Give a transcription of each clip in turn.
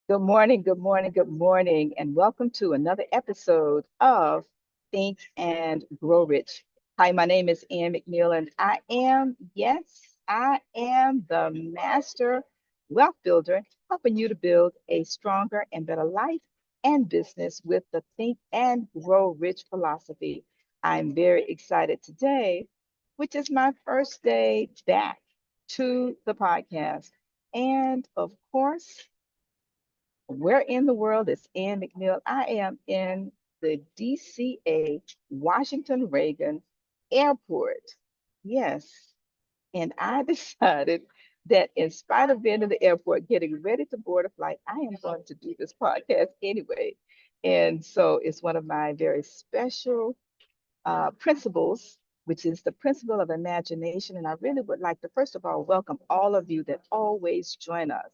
Good morning, good morning, good morning, and welcome to another episode of Think and Grow Rich. Hi, my name is Ann McNeil, and I am the master wealth builder, helping you to build a stronger and better life and business with the Think and Grow Rich philosophy. I'm very excited today, which is my first day back to the podcast. And of course, where in the world is Ann McNeil? I am in the DCA Washington Reagan Airport. Yes. And I decided that in spite of being in the airport, getting ready to board a flight, I am going to do this podcast anyway. And so it's one of my very special principles, which is the principle of imagination. And I really would like to, first of all, welcome all of you that always join us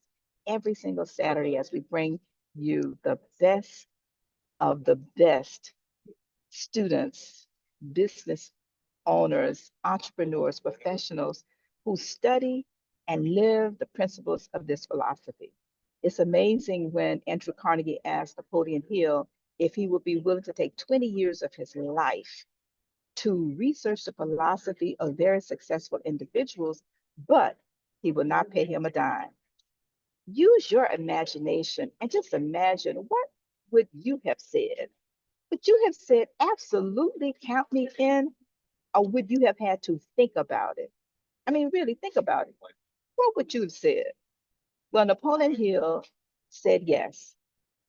every single Saturday as we bring you the best of the best students, business owners, entrepreneurs, professionals who study and live the principles of this philosophy. It's amazing when Andrew Carnegie asked Napoleon Hill if he would be willing to take 20 years of his life to research the philosophy of very successful individuals, but he will not pay him a dime. Use your imagination and just imagine what would you have said? Would you have said, absolutely count me in? Or would you have had to think about it? I mean, really think about it. What would you have said? Well, Napoleon Hill said yes.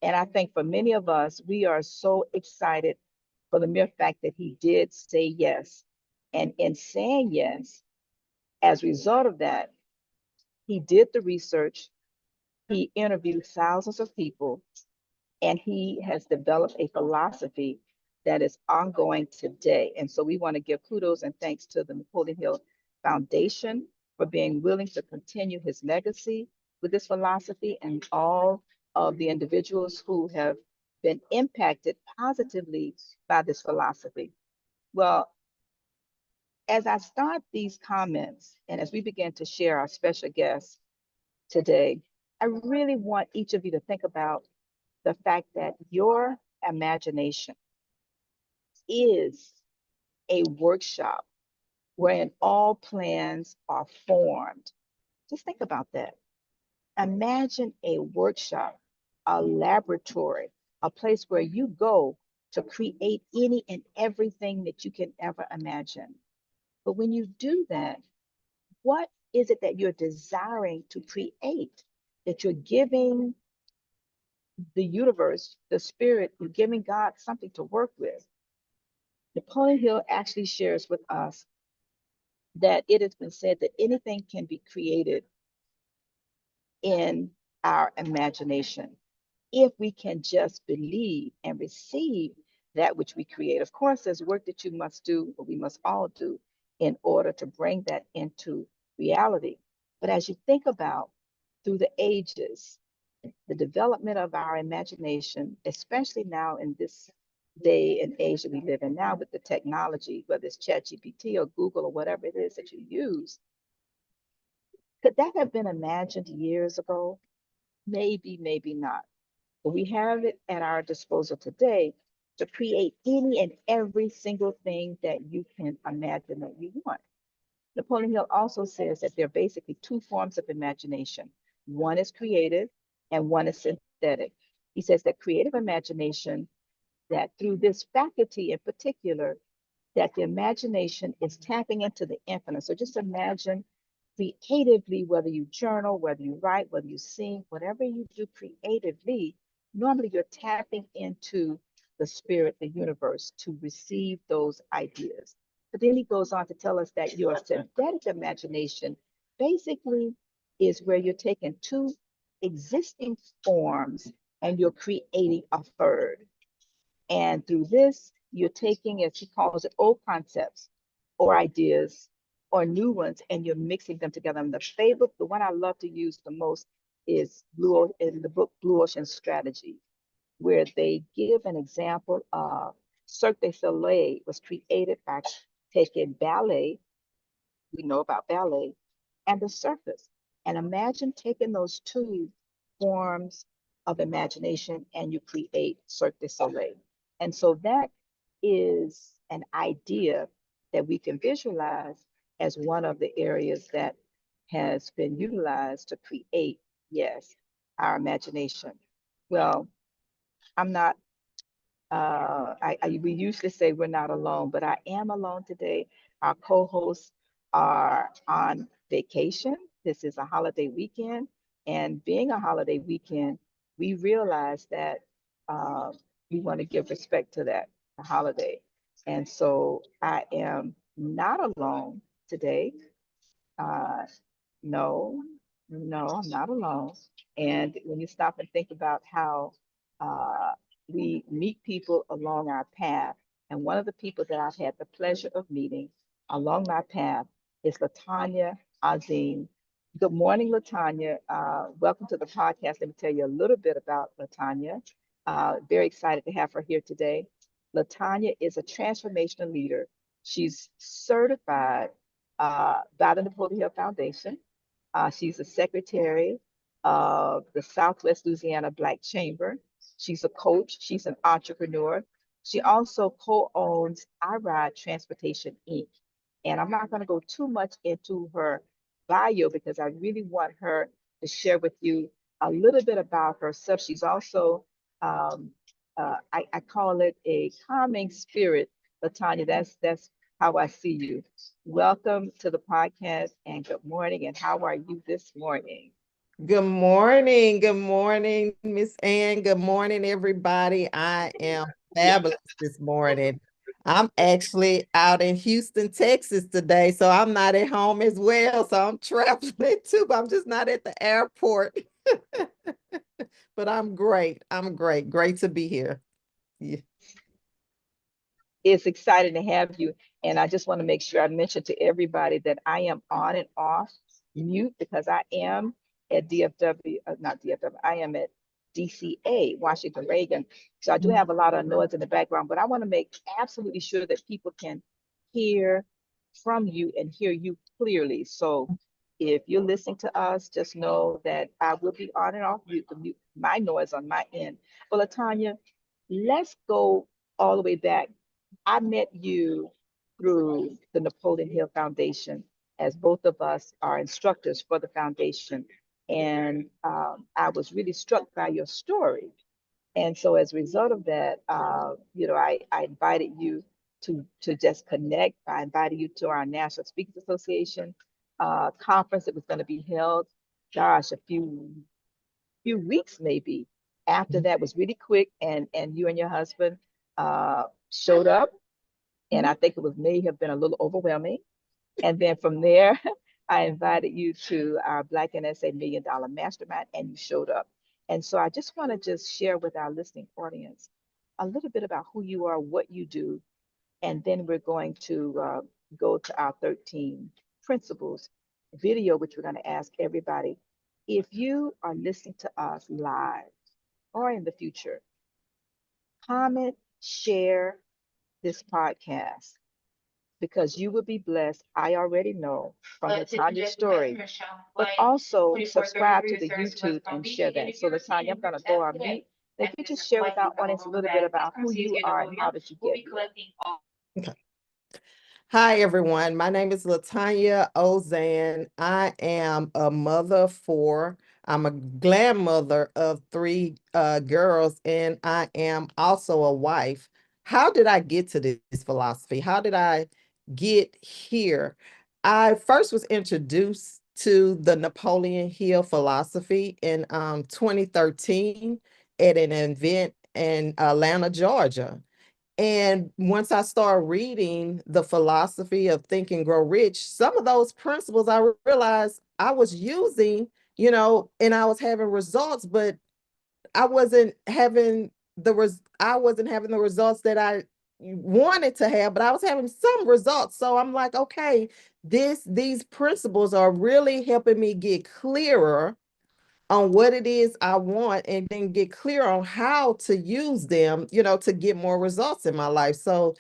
And I think for many of us, we are so excited for the mere fact that he did say yes. And in saying yes, as a result of that, he did the research, he interviewed thousands of people, and he has developed a philosophy that is ongoing today. And so we want to give kudos and thanks to the Napoleon Hill Foundation for being willing to continue his legacy with this philosophy and all of the individuals who have been impacted positively by this philosophy. Well, as I start these comments and as we begin to share our special guest today, I really want each of you to think about the fact that your imagination is a workshop wherein all plans are formed. Just think about that. Imagine a workshop, a laboratory, a place where you go to create any and everything that you can ever imagine. But when you do that, what is it that you're desiring to create? That you're giving the universe, the spirit, you're giving God something to work with. Napoleon Hill actually shares with us that it has been said that anything can be created in our imagination if we can just believe and receive that which we create. Of course, there's work that you must do, or we must all do, in order to bring that into reality. But as you think about through the ages, the development of our imagination, especially now in this day and age that we live in now with the technology, whether it's ChatGPT or Google or whatever it is that you use, could that have been imagined years ago? Maybe, maybe not. But we have it at our disposal today to create any and every single thing that you can imagine that you want. Napoleon Hill also says that there are basically two forms of imagination. One is creative and one is synthetic. He says that creative imagination, that through this faculty in particular, that the imagination is tapping into the infinite. So just imagine creatively, whether you journal, whether you write, whether you sing, whatever you do creatively, normally you're tapping into the spirit, the universe, to receive those ideas. But then he goes on to tell us that your synthetic imagination basically is where you're taking two existing forms and you're creating a third. And through this, you're taking, as he calls it, old concepts or ideas or new ones, and you're mixing them together. And the favorite, the one I love to use the most is in the book Blue Ocean Strategy, where they give an example of Cirque du Soleil was created by taking ballet, we know about ballet, and the circus. And imagine taking those two forms of imagination and you create Cirque du Soleil. And so that is an idea that we can visualize as one of the areas that has been utilized to create, yes, our imagination. Well, I'm not we usually say we're not alone, but I am alone today. Our co-hosts are on vacation. This is a holiday weekend, and being a holiday weekend, we realize that uh, we want to give respect to that holiday. And so I am not alone today. Uh, no, no, I'm not alone. And when you stop and think about how uh, we meet people along our path, and one of the people that I've had the pleasure of meeting along my path is Latonya Auzenne. Good morning, Latonya. Welcome to the podcast. Let me tell you a little bit about Latonya. Very excited to have her here today. Latonya is a transformational leader. She's certified by the Napoleon Hill Foundation. She's a secretary of the Southwest Louisiana Black Chamber. She's a coach. She's an entrepreneur. She also co-owns I Ride Transportation Inc. And I'm not going to go too much into her bio because I really want her to share with you a little bit about herself. She's also, um, I call it a calming spirit, Latonya. That's how I see you. Welcome to the podcast and good morning. And how are you this morning? Good morning. Good morning, Miss Ann. Good morning, everybody. I am fabulous this morning. I'm actually out in Houston, Texas today, so I'm not at home as well. So I'm traveling too, but I'm just not at the airport. But I'm great. I'm great. Great to be here. Yeah. It's exciting to have you. And I just want to make sure I mention to everybody that I am on and off mute because I am at DFW, not DFW, I am at DCA, Washington Reagan. So I do have a lot of noise in the background, but I want to make absolutely sure that people can hear from you and hear you clearly. So if you're listening to us, just know that I will be on and off mute, my noise on my end. Well, Latanya, let's go all the way back. I met you through the Napoleon Hill Foundation, as both of us are instructors for the foundation. And I was really struck by your story. And so as a result of that, I invited you to just connect. I invited you to our National Speakers Association conference that was going to be held, gosh, a few weeks maybe. After that was really quick, and you and your husband showed up, and I think it was may have been a little overwhelming. And then from there, I invited you to our Black NSA $1 Million Mastermind, and you showed up. And so I just want to just share with our listening audience a little bit about who you are, what you do, and then we're going to go to our 13 principles video, which we're going to ask everybody. If you are listening to us live or in the future, comment, share this podcast because you will be blessed. I already know from Latanya's story, but also subscribe to the YouTube and share that. So Latanya, I'm going to go on mute. If you just share with our audience a little bit about who you are and how did you get here. Okay. Hi, everyone. My name is Latonya Auzenne. I am a mother of four. I'm a grandmother of three girls, and I am also a wife. How did I get to this philosophy? How did I get here? I first was introduced to the Napoleon Hill philosophy in 2013 at an event in Atlanta, Georgia. And once I started reading the philosophy of Think and Grow Rich, some of those principles I realized I was using, and I was having results, but I wasn't having I wasn't having the results that I wanted to have, but I was having some results. So I'm like, okay, these principles are really helping me get clearer on what it is I want and then get clear on how to use them, to get more results in my life. So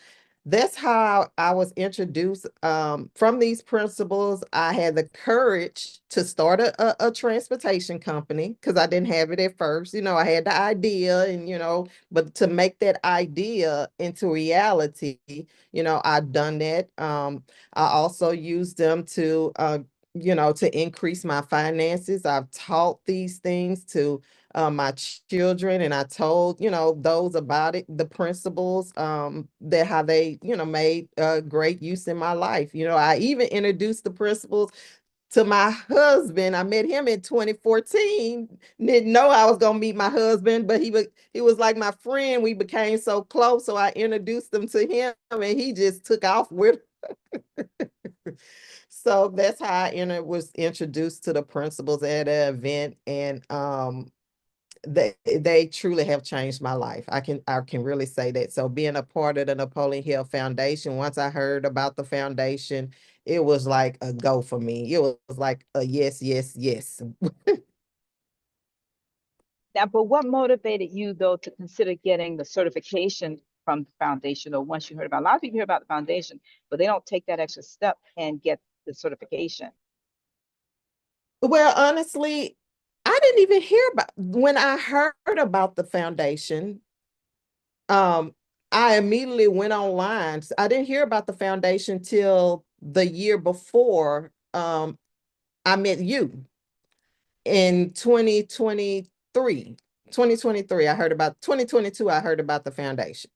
that's how I was introduced. From these principles, I had the courage to start a transportation company because I didn't have it at first. I had the idea, and but to make that idea into reality, I've done that. I also used them to increase my finances. I've taught these things to my children, and I told those about it, the principles, that how they made great use in my life. I even introduced the principles to my husband. I met him in 2014. Didn't know I was gonna meet my husband, but he was like my friend. We became so close, so I introduced them to him, and he just took off with. So that's how was introduced to the principles at an event, and they truly have changed my life. I can really say that. So being a part of the Napoleon Hill Foundation, once I heard about the foundation, it was like a go for me. It was like a yes, yes, yes. Now, but what motivated you though to consider getting the certification from the foundation? Or once you heard about, a lot of people hear about the foundation, but they don't take that extra step and get the certification. Well, honestly, I didn't even hear about when I heard about the foundation. Um, I immediately went online. I didn't hear about the foundation till the year before. I met you in 2023. I heard about 2022. I heard about the foundation.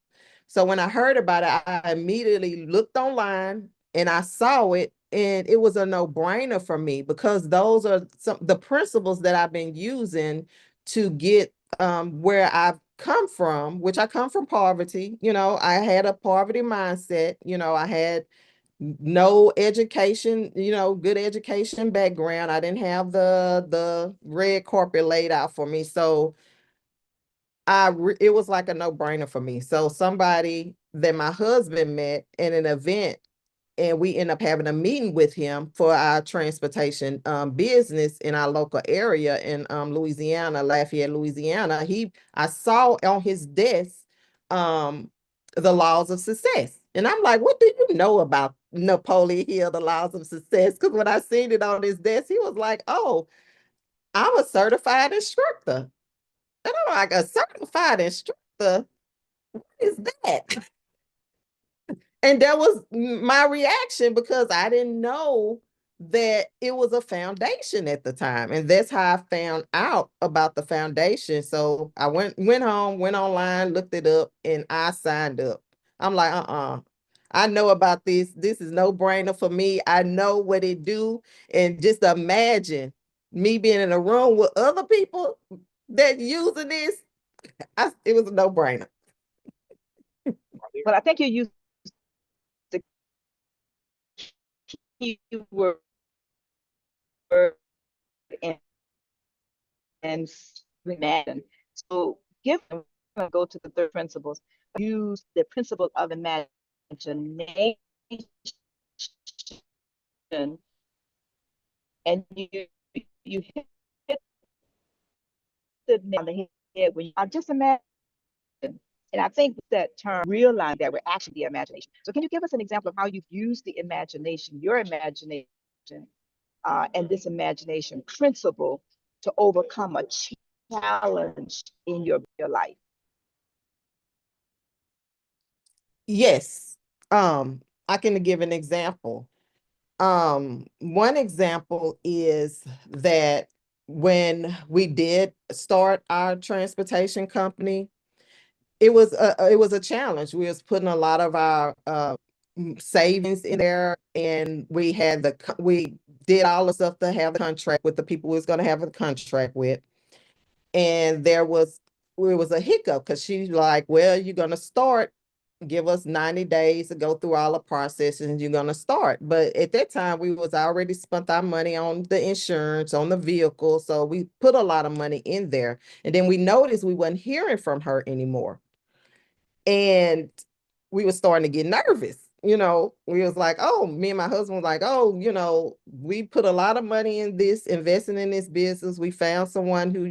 So when I heard about it, I immediately looked online and I saw it, and it was a no-brainer for me because those are some the principles that I've been using to get where I've come from, which I come from poverty. I had a poverty mindset. I had no education, good education background. I didn't have the red carpet laid out for me. So it was like a no-brainer for me. So somebody that my husband met in an event, and we end up having a meeting with him for our transportation business in our local area in Louisiana, Lafayette, Louisiana. I saw on his desk um, the laws of success. And I'm like, what do you know about Napoleon Hill, the laws of success? Because when I seen it on his desk, he was like, oh, I'm a certified instructor. And I'm like, a certified instructor? What is that? And that was my reaction because I didn't know that it was a foundation at the time. And that's how I found out about the foundation. So I went home, went online, looked it up, and I signed up. I'm like, I know about this. This is no brainer for me. I know what it do. And just imagine me being in a room with other people that using this. It was a no brainer. But I think you used the keyword and, and imagine. So give go to the third principles. Use the principle of imagination, and you hit the nail on the head when you I just imagine. And I think that term realize that we're actually the imagination. So can you give us an example of how you've used the imagination, your imagination, and this imagination principle to overcome a challenge in your life? Yes. I can give an example. One example is that when we did start our transportation company, it was a challenge. We was putting a lot of our savings in there, and we did all the stuff to have the contract with the people we was going to have a contract with, and it was a hiccup because she's like, well, you're going to start, give us 90 days to go through all the processes and you're going to start. But at that time we was already spent our money on the insurance on the vehicle, so we put a lot of money in there, and then we noticed we wasn't hearing from her anymore, and we were starting to get nervous. We was like, oh, me and my husband was like, oh, we put a lot of money in this, investing in this business. We found someone who,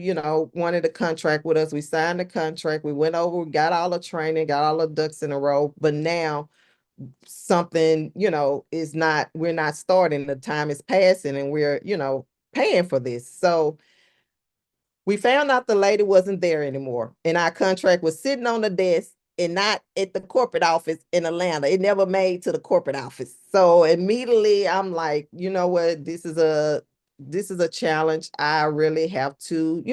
wanted a contract with us. We signed the contract. We went over, got all the training, got all the ducks in a row. But now something, is not, we're not starting, the time is passing and we're, paying for this. So we found out the lady wasn't there anymore, and our contract was sitting on the desk and not at the corporate office in Atlanta. It never made to the corporate office. So immediately I'm like, you know what, this is a challenge. I really have to,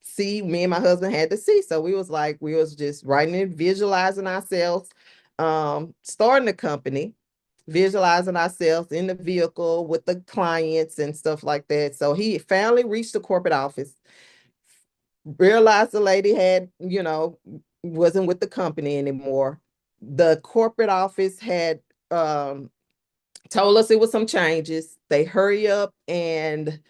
see. Me and my husband had to see. So we was just writing it, visualizing ourselves, starting the company, visualizing ourselves in the vehicle with the clients and stuff like that. So he finally reached the corporate office, realized the lady had, wasn't with the company anymore. The corporate office had told us it was some changes. They hurry up and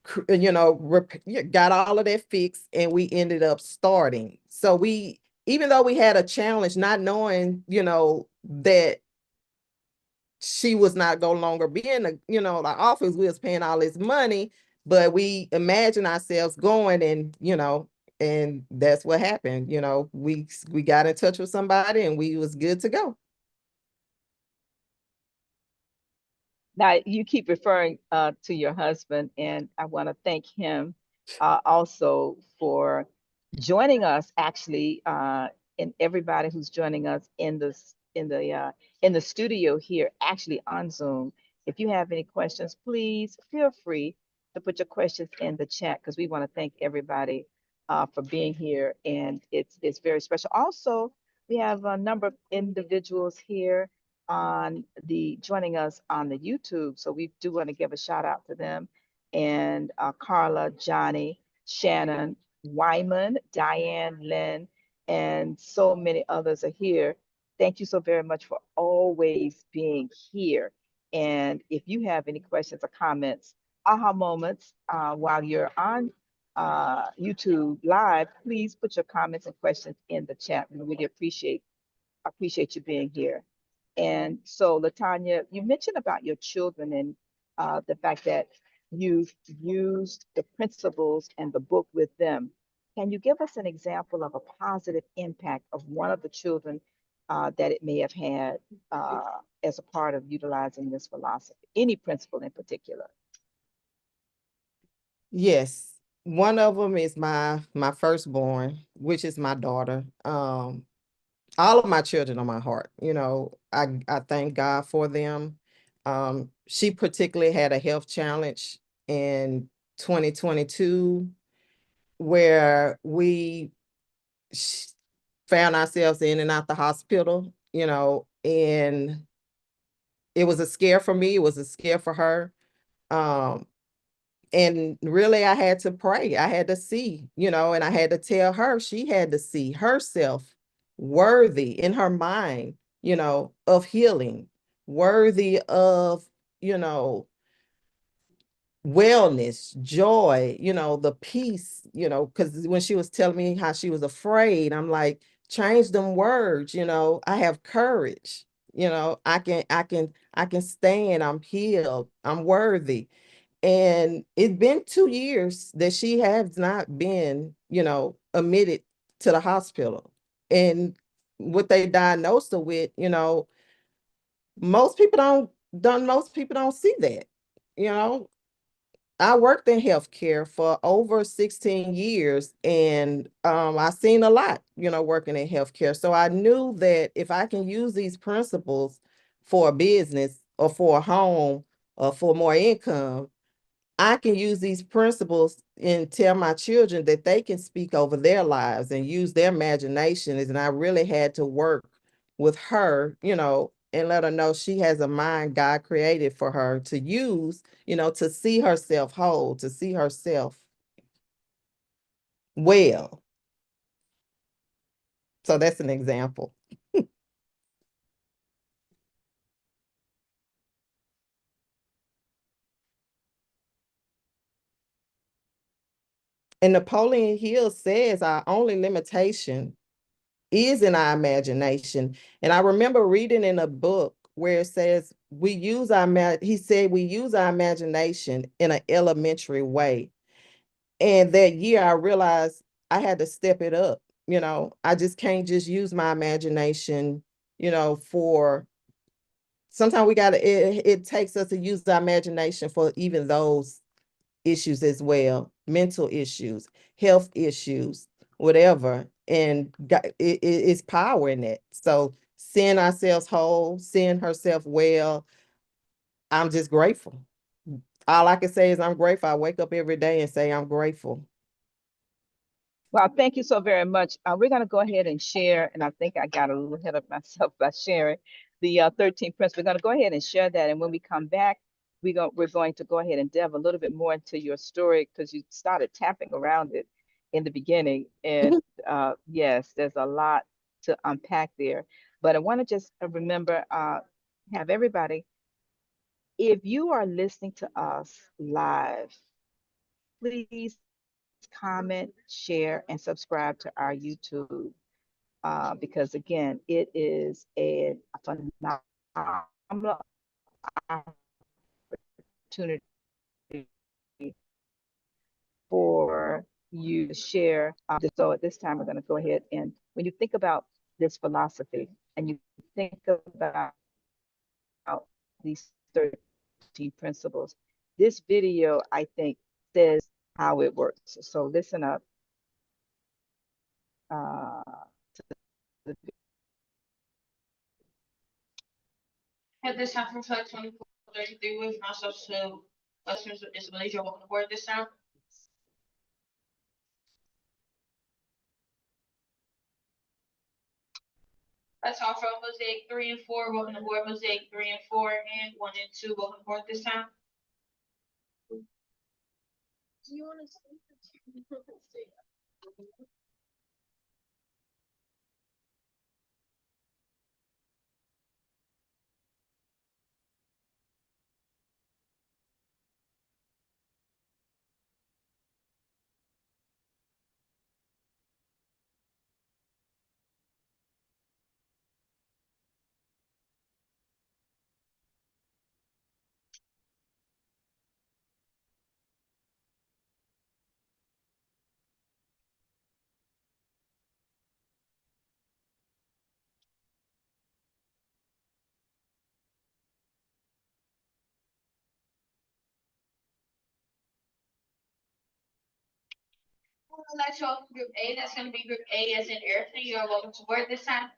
got all of that fixed, and we ended up starting. So we, even though we had a challenge, not knowing, that she was not no longer being the office, we was paying all this money, but we imagine ourselves going, and and that's what happened. We got in touch with somebody and we was good to go. Now, you keep referring to your husband, and I want to thank him also for joining us, actually, and everybody who's joining us in the studio here, actually on Zoom. If you have any questions, please feel free to put your questions in the chat, because we want to thank everybody for being here, and it's very special. Also, we have a number of individuals here on the joining us on the YouTube. So we do want to give a shout out to them. And Carla, Johnny, Shannon, Wyman, Diane, Lynn, and so many others are here. Thank you so very much for always being here. And if you have any questions or comments, aha moments, while you're on YouTube live, please put your comments and questions in the chat. We really appreciate you being here. And so, Latanya, you mentioned about your children and the fact that you've used the principles and the book with them. Can you give us an example of a positive impact of one of the children that it may have had as a part of utilizing this philosophy? Any principle in particular? Yes. One of them is my firstborn, which is my daughter. All of my children are my heart. I thank God for them. She particularly had a health challenge in 2022 where we found ourselves in and out the hospital, and it was a scare for me. It was a scare for her. Um, and really, I had to pray. I had to see, and I had to tell her she had to see herself worthy in her mind, of healing, worthy of, you know, wellness, joy, the peace, because when she was telling me how she was afraid, I'm like, change them words, I have courage, I can stand, I'm healed, I'm worthy. And it's been 2 years that she has not been, admitted to the hospital. And what they diagnosed her with, most people don't see that. You know, I worked in healthcare for over 16 years, and I seen a lot, working in healthcare. So I knew that if I can use these principles for a business or for a home or for more income, I can use these principles and tell my children that they can speak over their lives and use their imaginations. And I really had to work with her, and let her know she has a mind God created for her to use, to see herself whole, to see herself well. So that's an example. And Napoleon Hill says our only limitation is in our imagination. And I remember reading in a book where it says he said we use our imagination in an elementary way. And that year I realized I had to step it up. I just can't just use my imagination for sometimes we gotta it takes us to use our imagination for even those issues as well, mental issues, health issues, whatever. And it's power in it. So seeing ourselves whole, seeing herself well, I'm just grateful. All I can say is I'm grateful. I wake up every day and say I'm grateful. Well, thank you so very much. We're going to go ahead and share, and I think I got a little ahead of myself by sharing the 13 principles. We're going to go ahead and share that, and when we come back, we're going to go ahead and delve a little bit more into your story because you started tapping around it in the beginning, and yes, there's a lot to unpack there. But I want to just remember, have everybody, if you are listening to us live, please comment, share, and subscribe to our YouTube. Because again, it is a phenomenal opportunity for you to share. So at this time, we're going to go ahead and when you think about this philosophy and you think about these 13 principles, this video, I think, says how it works. So listen up. Uh, At this time, from flight 2433 with myself to customers with disabilities, you're welcome to board this time. That's all from Mosaic 3 and 4. Welcome to board Mosaic 3 and 4 and 1 and 2. Welcome to board this time. Do you want to let you off group A? That's going to be group A as in Ayrton. You are welcome to board this time.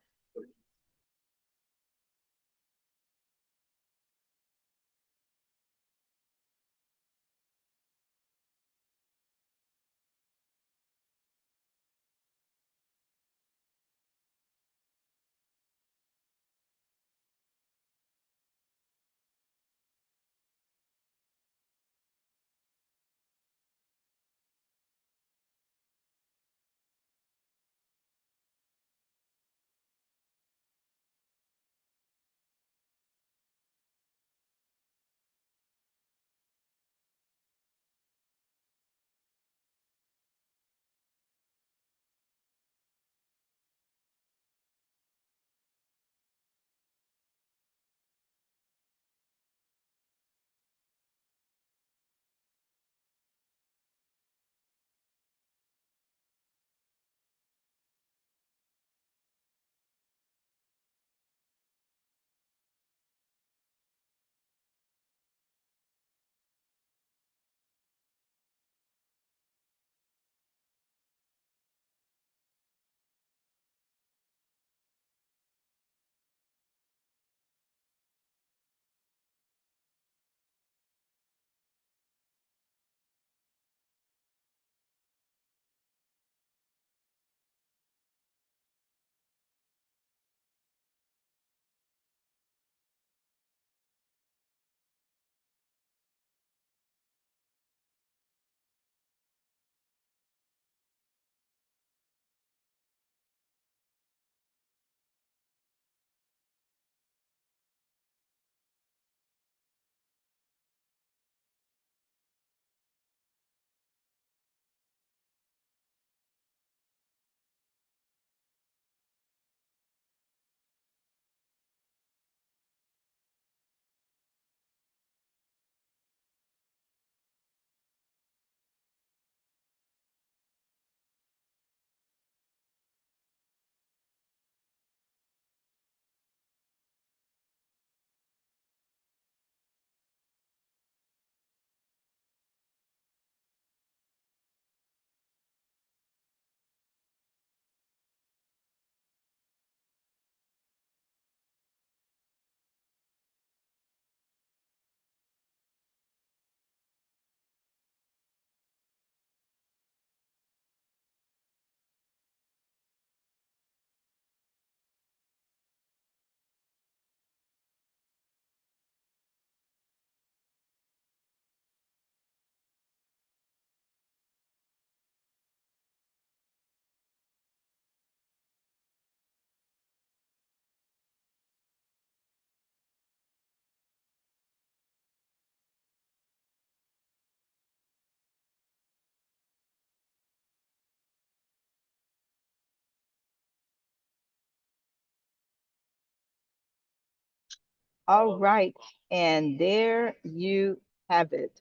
All right. And there you have it.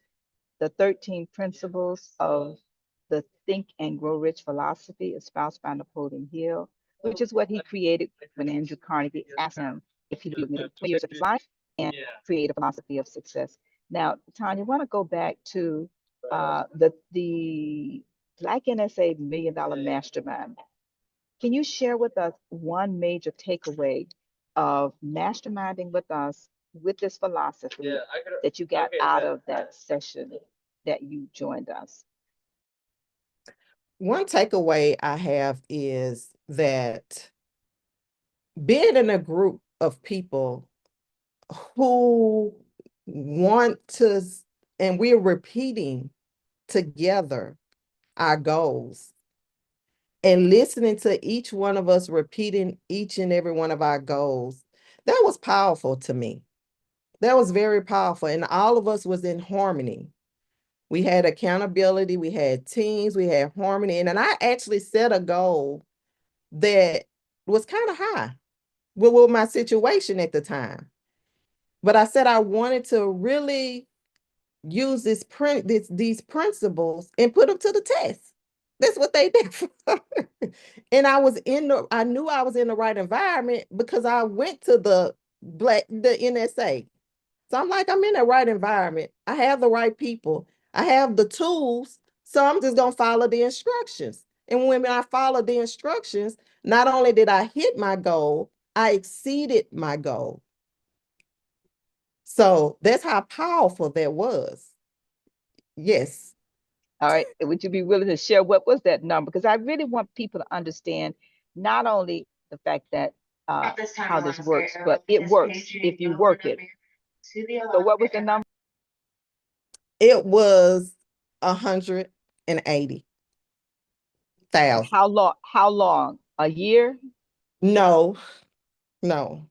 The 13 principles of the Think and Grow Rich philosophy espoused by Napoleon Hill, which is what he created when Andrew Carnegie asked him if he would give 20 years of his life and create a philosophy of success. Now, Tanya, I want to go back to the Black NSA Million Dollar Mastermind. Can you share with us one major takeaway of masterminding with us with this philosophy that you got out of that session that you joined us? One takeaway I have is that being in a group of people who want to, and we're repeating together our goals and listening to each one of us repeating each and every one of our goals, that was powerful to me. That was very powerful. And all of us was in harmony. We had accountability, we had teams, we had harmony. And I actually set a goal that was kind of high with my situation at the time. But I said I wanted to really use these principles and put them to the test. That's what they did. And I knew I was in the right environment because I went to the NSA. So I'm like, I'm in the right environment. I have the right people. I have the tools. So I'm just going to follow the instructions. And when I followed the instructions, not only did I hit my goal, I exceeded my goal. So that's how powerful that was. Yes. All right. Would you be willing to share what was that number? Because I really want people to understand not only the fact that how this works, but it works if you work it. So what was the number? It was 180,000. And how long? How long? A year? No, no,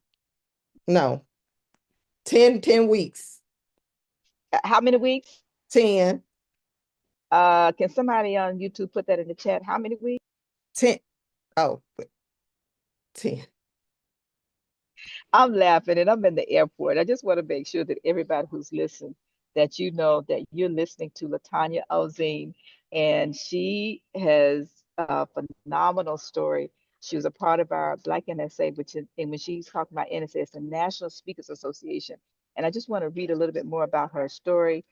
no. 10 weeks. How many weeks? 10. Can somebody on YouTube put that in the chat? How many weeks? 10. Oh, 10. I'm laughing and I'm in the airport. I just want to make sure that everybody who's listening, that you know that you're listening to Latonya Auzenne, and she has a phenomenal story. She was a part of our Black NSA, which is, and when she's talking about NSA, it's the National Speakers Association. And I just want to read a little bit more about her story.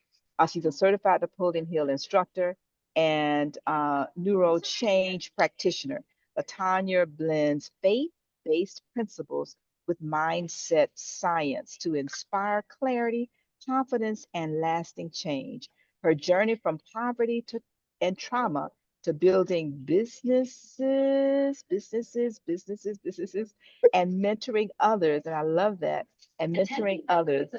She's a certified Napoleon Hill instructor and neuro change practitioner. Latonya blends faith-based principles with mindset science to inspire clarity, confidence, and lasting change. Her journey from poverty to and trauma to building businesses, and mentoring others. And I love that. And mentoring others.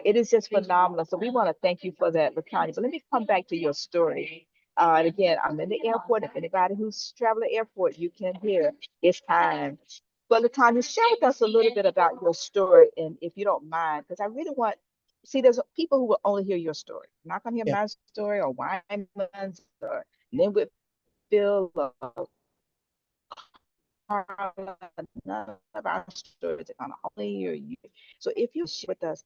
It is just phenomenal. So we want to thank you for that, Latanya. But let me come back to your story. And again, I'm in the airport. If anybody who's traveling airport, you can hear it's time. But Latanya, share with us a little bit about your story, and if you don't mind, because I really want, see, there's people who will only hear your story. I'm not going to hear Yeah. my story or Wyman's or Linwood Phil or Carla. None of our stories are going to only hear you. So if you share with us,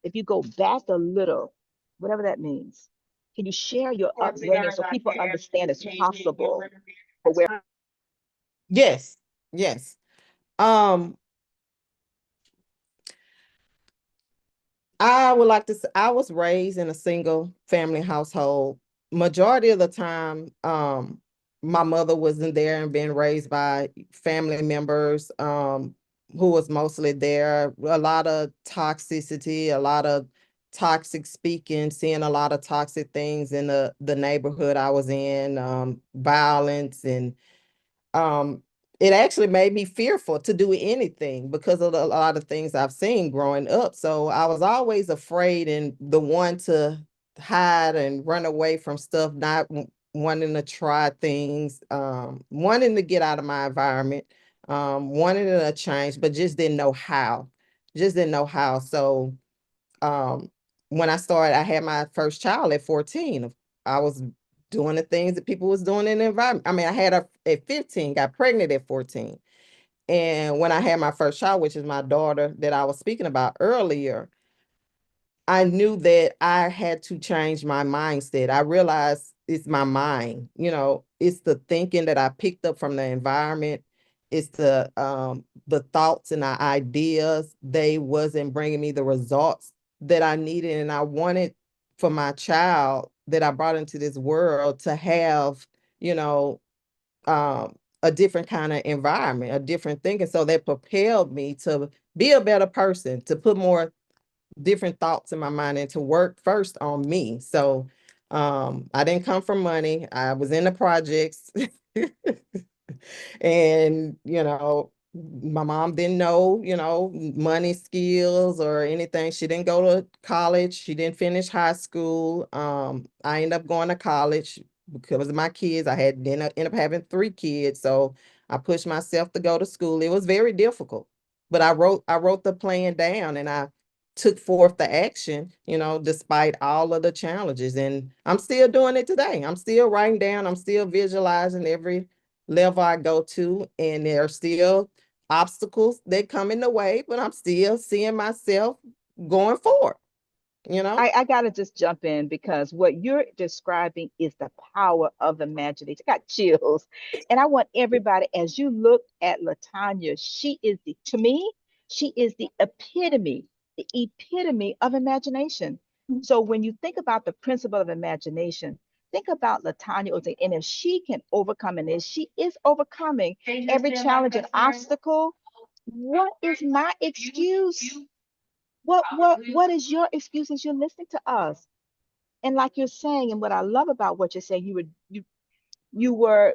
if you go back a little, whatever that means, can you share your upbringing so people understand it's possible for where? Yes. Yes. Um, I would like to say I was raised in a single family household. Majority of the time, my mother wasn't there and being raised by family members, who was mostly there. A lot of toxicity, a lot of toxic speaking, seeing a lot of toxic things in the neighborhood I was in, violence and um it actually made me fearful to do anything because of a lot of things I've seen growing up. So I was always afraid and the one to hide and run away from stuff, not wanting to try things, wanting to get out of my environment, wanting to change, but just didn't know how. Just didn't know how. So um, when I had my first child at 14. I was doing the things that people was doing in the environment. I mean, I had her at 15, got pregnant at 14. And when I had my first child, which is my daughter that I was speaking about earlier, I knew that I had to change my mindset. I realized it's my mind, it's the thinking that I picked up from the environment. It's the thoughts and the ideas. They wasn't bringing me the results that I needed. And I wanted for my child that I brought into this world to have, you know, a different kind of environment, a different thinking. So that propelled me to be a better person, to put more different thoughts in my mind and to work first on me. So I didn't come from money. I was in the projects. And, my mom didn't know, money skills or anything. She didn't go to college. She didn't finish high school. I ended up going to college because of my kids. I had ended up having 3 kids. So I pushed myself to go to school. It was very difficult, but I wrote the plan down and I took forth the action, despite all of the challenges. And I'm still doing it today. I'm still writing down, I'm still visualizing every level I go to, and there are still obstacles that come in the way, but I'm still seeing myself going forward. I got to just jump in because what you're describing is the power of imagination. I got chills. And I want everybody, as you look at Latonya, to me, she is the epitome of imagination. So when you think about the principle of imagination, think about Latonya Oze, and if she can overcome, and if she is overcoming every challenge and obstacle, what is my excuse? What is your excuse as you're listening to us? And like you're saying, and what I love about what you're saying, you were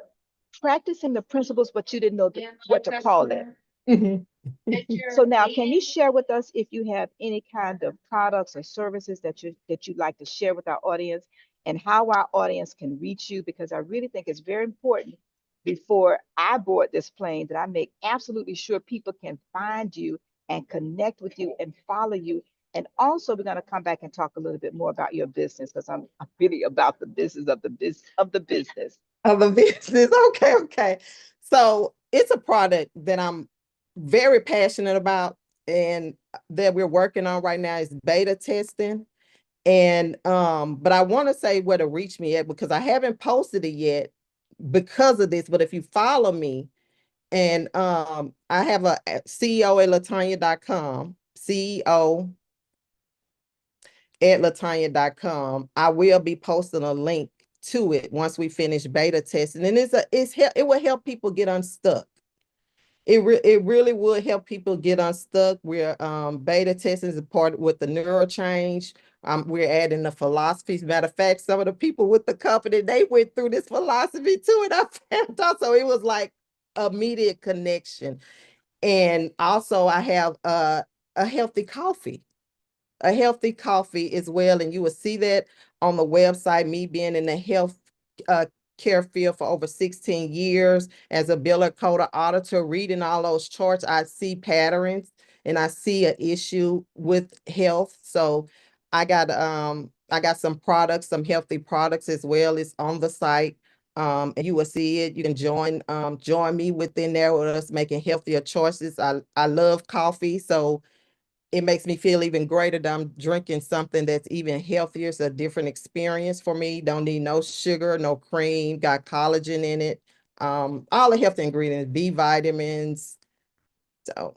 practicing the principles, but you didn't know what to call it. Mhm. So now, can you share with us if you have any kind of products or services that you'd like to share with our audience, and how our audience can reach you? Because I really think it's very important before I board this plane that I make absolutely sure people can find you and connect with you and follow you. And also, we're going to come back and talk a little bit more about your business because I'm really about the business of the business. Of the business. Okay, okay. So it's a product that I'm very passionate about and that we're working on right now is beta testing. And but I want to say where to reach me at because I haven't posted it yet because of this. But if you follow me, and I have a CEO at latonya.com, CEO at latonya.com. I will be posting a link to it once we finish beta testing. And it will help people get unstuck. It really will help people get unstuck. We're beta testing is a part with the neural change. We're adding the philosophies. Matter of fact, some of the people with the company, they went through this philosophy too, and I found out. So it was like immediate connection. And also I have a healthy coffee, as well. And you will see that on the website, me being in the health care field for over 16 years as a biller coder auditor, reading all those charts, I see patterns and I see an issue with health. So I got some products, some healthy products as well. It's on the site. And you will see it. You can join me within there with us making healthier choices. I love coffee, so it makes me feel even greater that I'm drinking something that's even healthier. It's a different experience for me. Don't need no sugar, no cream, got collagen in it. All the health ingredients, B vitamins. So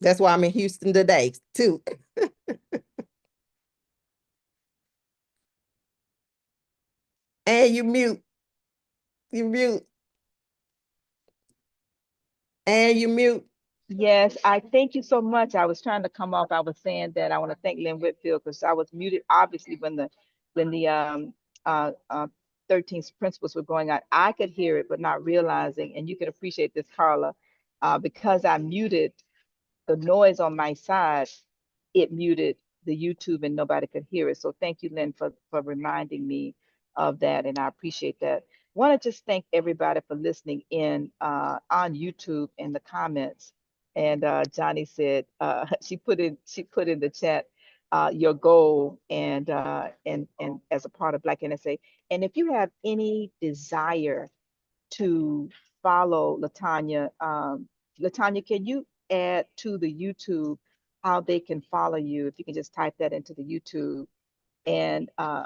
that's why I'm in Houston today too. And you mute, and you mute. Yes, I thank you so much. I was trying to come off. I was saying that I want to thank Lynn Whitfield because I was muted obviously when the 13 principles were going on. I could hear it, but not realizing, and you can appreciate this, Carla, because I muted the noise on my side, it muted the YouTube and nobody could hear it. So thank you, Lynn, for reminding me of that. And I appreciate that. Want to just thank everybody for listening in on YouTube in the comments. And Johnny said she put in the chat your goal and as a part of Black NSA. And if you have any desire to follow Latonya, Latonya, can you add to the YouTube how they can follow you? If you can just type that into the YouTube. And I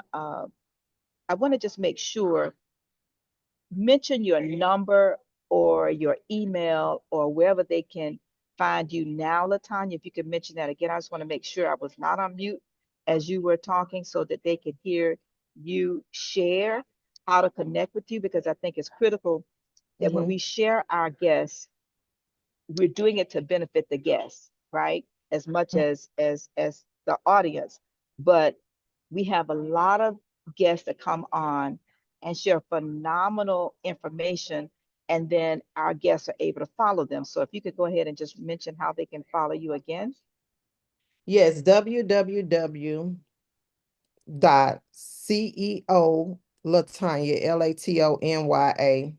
want to just make sure, mention your number or your email or wherever they can find you now, Latanya. If you could mention that again, I just want to make sure I was not on mute as you were talking so that they could hear you share how to connect with you, because I think it's critical that when Mhm. we share our guests, we're doing it to benefit the guests, right? As much as the audience. But we have a lot of guests that come on and share phenomenal information, and then our guests are able to follow them. So if you could go ahead and just mention how they can follow you again. Yes, www dot CEO Latanya LATONYA.com.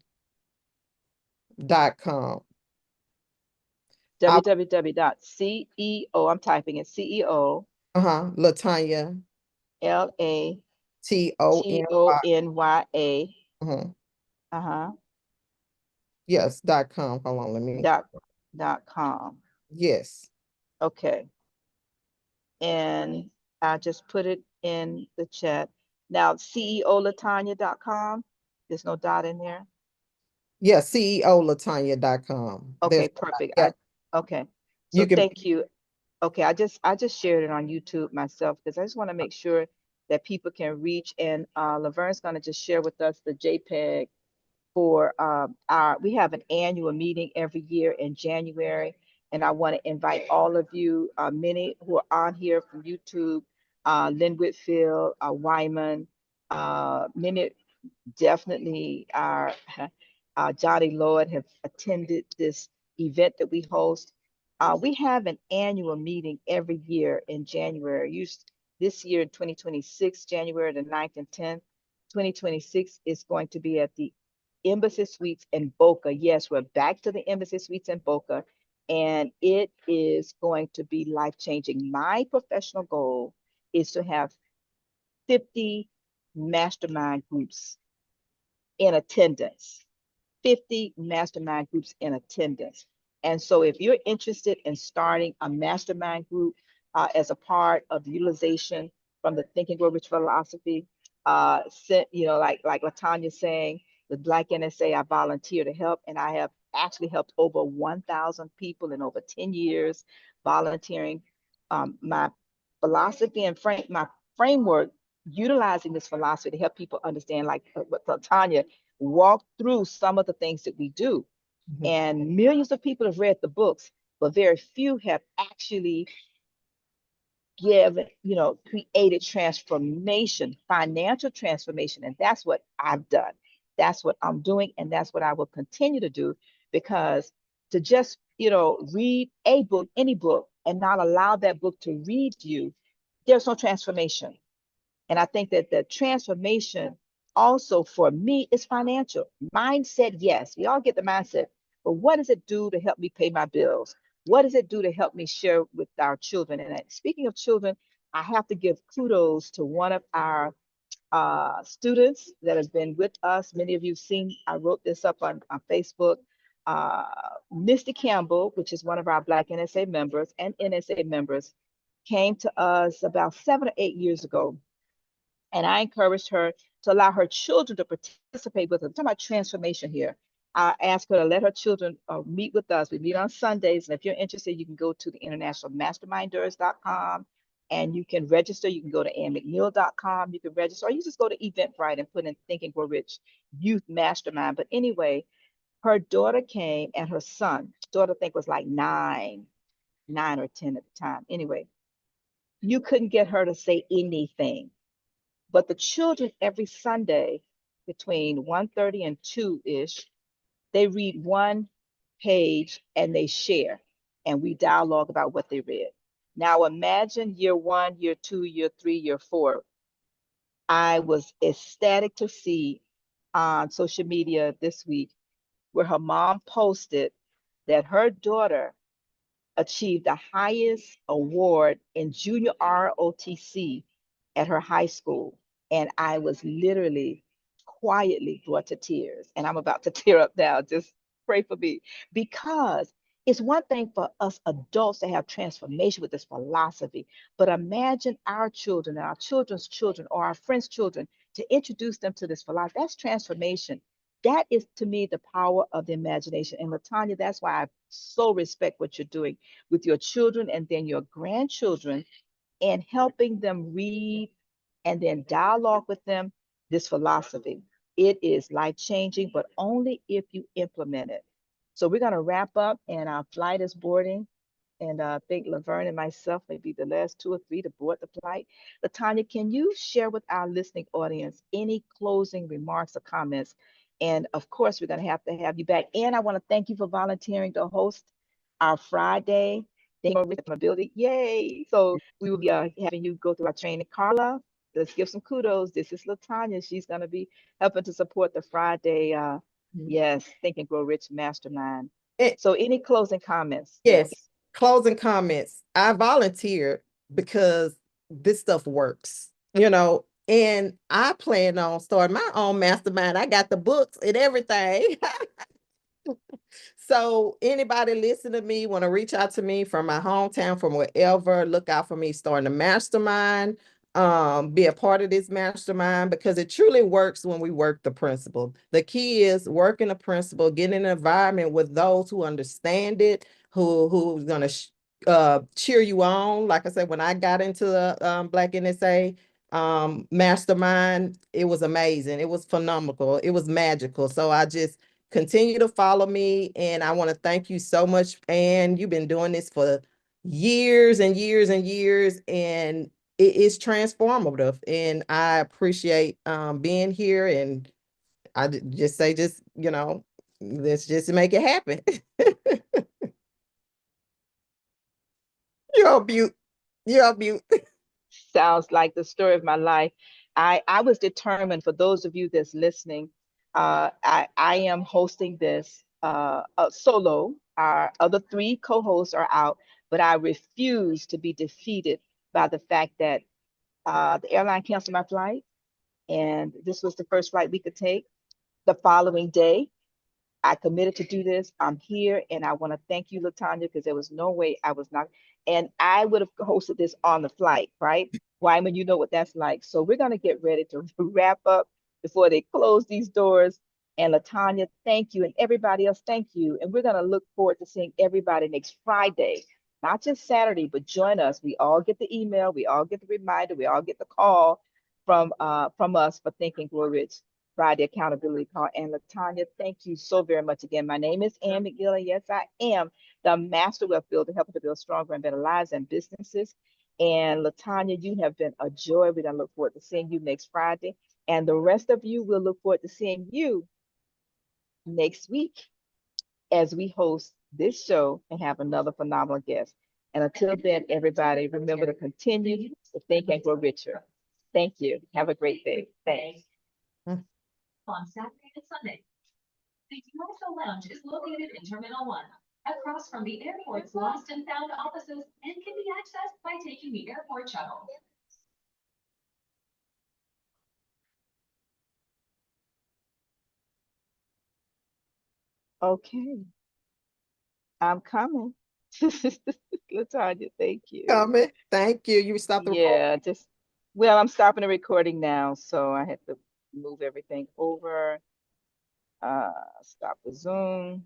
I www.ceo, I'm typing it, CEO Latanya Latony TONY. Uh-huh. uh-huh Yes, .com. Hold on, let me. dot dot com. Yes. Okay. And I just put it in the chat. Now, ceolatanya.com, there's no dot in there. Yeah, CEOLatanya.com. Okay, There's perfect. yeah, Okay. So you can thank you. Okay, I just shared it on YouTube myself because I just want to make sure that people can reach. And Laverne's going to just share with us the JPEG for our, we have an annual meeting every year in January, and I want to invite all of you, many who are on here from YouTube, Lynn Whitfield, Wyman, many definitely our Johnny Lloyd have attended this event that we host. We have an annual meeting every year in January. This year in 2026, January the 9th and 10th, 2026 is going to be at the Embassy Suites in Boca. Yes, we're back to the Embassy Suites in Boca, and it is going to be life-changing. My professional goal is to have 50 mastermind groups in attendance, 50 mastermind groups in attendance. And so if you're interested in starting a mastermind group as a part of the utilization from the Think and Grow Rich philosophy, like Latanya saying, with Black NSA, I volunteer to help, and I have actually helped over 1,000 people in over 10 years volunteering. My philosophy and my framework, utilizing this philosophy to help people understand, like what Latanya walk through some of the things that we do. Mhm. And millions of people have read the books, but very few have actually created transformation, financial transformation. And that's what I've done. That's what I'm doing. And that's what I will continue to do, because to just, read a book, any book, and not allow that book to read you, there's no transformation. And I think that the transformation also for me is financial. Mindset, yes, we all get the mindset, but what does it do to help me pay my bills? What does it do to help me share with our children? And speaking of children, I have to give kudos to one of our students that has been with us. Many of you have seen, I wrote this up on Facebook. Uh, Misty Campbell, which is one of our Black NSA members and NSA members, came to us about 7 or 8 years ago, and I encouraged her to allow her children to participate with us. I'm talking about transformation here. I asked her to let her children meet with us. We meet on Sundays. And if you're interested, you can go to the internationalmasterminders.com and you can register. You can go to annmcneil.com. You can register, or you just go to Eventbrite and put in Think and Grow Rich Youth Mastermind. But anyway, her daughter came and her son, daughter, I think was like 9 or 10 at the time. Anyway, you couldn't get her to say anything. But the children every Sunday between 1:30 and 2-ish, they read one page and they share, and we dialogue about what they read. Now imagine year 1, year 2, year 3, year 4. I was ecstatic to see on social media this week where her mom posted that her daughter achieved the highest award in junior ROTC at her high school. And I was literally quietly brought to tears. And I'm about to tear up now. Just pray for me. Because It's one thing for us adults to have transformation with this philosophy, but imagine our children, our children's children, or our friends' children to introduce them to this philosophy. That's transformation. That is to me the power of the imagination. And Latonya, that's why I so respect what you're doing with your children and then your grandchildren and helping them read and then dialogue with them this philosophy. It is life changing, but only if you implement it. So we're going to wrap up, and our flight is boarding. And I think Laverne and myself may be the last two or three to board the flight. Latanya, can you share with our listening audience any closing remarks or comments? And of course, we're going to have you back. And I want to thank you for volunteering to host our Friday. Thank you for ability. Yay! So we will be having you go through our training. Carla, let's give some kudos. This is Latanya. She's going to be helping to support the Friday. Yes, Think and Grow Rich Mastermind. So any closing comments? Yes. Closing comments. I volunteered because this stuff works, and I plan on starting my own mastermind. I got the books and everything. So anybody listen to me, want to reach out to me from my hometown, from wherever, look out for me starting a mastermind, be a part of this mastermind, because it truly works when we work the principle. The key is working the principle, getting an environment with those who understand it, who's going to cheer you on. Like I said, when I got into the Black NSA mastermind, it was amazing. It was phenomenal. It was magical. So I just continue to follow me. And I want to thank you so much. And you've been doing this for years and years and years. And it is transformative. And I appreciate being here. And I just say, let's just make it happen. You're mute. You're mute. Sounds like the story of my life. I was determined, for those of you that's listening, I am hosting this solo. Our other three co-hosts are out, but I refuse to be defeated by the fact that the airline canceled my flight, and this was the first flight we could take. The following day, I committed to do this. I'm here, and I want to thank you, Latanya, because there was no way I was not. And I would have hosted this on the flight, right? Wyman, you know what that's like. So we're going to get ready to wrap up before they close these doors. And Latanya, thank you. And everybody else, thank you. And we're going to look forward to seeing everybody next Friday, not just Saturday, but join us. We all get the email, we all get the reminder, we all get the call from us for Thinking Grow Rich Friday Accountability Call. And Latanya, thank you so very much again. My name is Ann McGill, and yes, I am the Master Wealth Builder, helping to build stronger and better lives and businesses. And Latanya, you have been a joy. We're going to look forward to seeing you next Friday. And the rest of you, will look forward to seeing you next week as we host this show and have another phenomenal guest. And until then, everybody, remember to continue to think and grow richer. Thank you. Have a great day. Thanks. On Saturday and Sunday. The Commercial Lounge is located in Terminal 1, across from the airport's lost and found offices, and can be accessed by taking the airport shuttle. Okay, I'm coming. Latanya, thank you. Comment. Thank you. You stopped the recording. Yeah, well, I'm stopping the recording now, so I had to move everything over. Stop the Zoom.